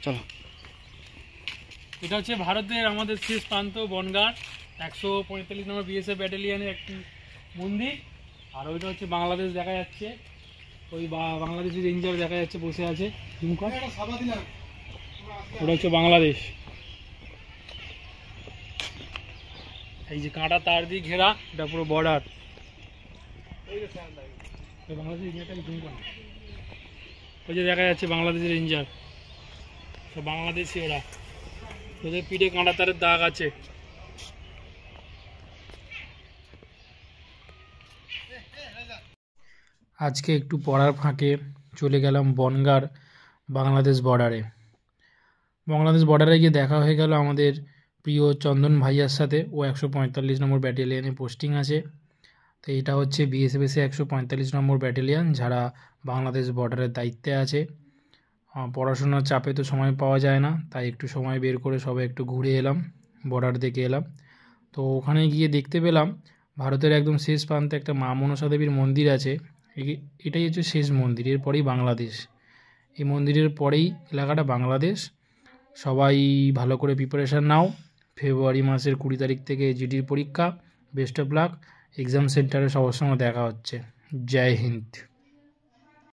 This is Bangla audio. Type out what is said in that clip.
চলো। এটা হচ্ছে ভারতের আমাদের শেষ প্রান্ত বনগাঁ 145 নম্বর বিএসএফ ব্যাটালিয়নের একটি মন্দির। আর ওইটা হচ্ছে বাংলাদেশ দেখা যাচ্ছে, ওই বাংলাদেশের রেঞ্জার দেখা যাচ্ছে বসে আছে। ওটা হচ্ছে বাংলাদেশ। এই যে কাঁটা তার দিয়ে ঘেরা, এটা পুরো বর্ডার। বাংলাদেশের রেঞ্জারটাকে জুম করে, ওই যে দেখা যাচ্ছে বাংলাদেশের রেঞ্জার, সব বাংলাদেশি। ওরা ওদের পিঠে কাঁটা তারের দাগ আছে। আজকে একটু পড়ার ফাঁকে চলে গেলাম বনগাঁর বাংলাদেশ বর্ডারে। বাংলাদেশ বর্ডারে গিয়ে দেখা হয়ে গেল আমাদের প্রিয় চন্দন ভাইয়ার সাথে। ও 145 নম্বর ব্যাটালিয়নে পোস্টিং আছে। তো এটা হচ্ছে বিএসএফের 145 নম্বর ব্যাটালিয়ন, যারা বাংলাদেশ বর্ডারের দায়িত্বে আছে। পড়াশোনার চাপে তো সময় পাওয়া যায় না, তাই একটু সময় বের করে সবাই একটু ঘুরে এলাম, বর্ডার দেখে এলাম। তো ওখানে গিয়ে দেখতে পেলাম ভারতের একদম শেষ প্রান্তে একটা মা মনসা দেবীর মন্দির আছে। এটাই হচ্ছে শেষ মন্দির, এরপরেই বাংলাদেশ। এই মন্দিরের পরেই এলাকাটা বাংলাদেশ। সবাই ভালো করে প্রিপারেশান নাও। ফেব্রুয়ারি মাসের 20 তারিখ থেকে জিডির পরীক্ষা। Best of luck. এক্সাম সেন্টারে সবার সঙ্গে দেখা হচ্ছে। জয় হিন্দ।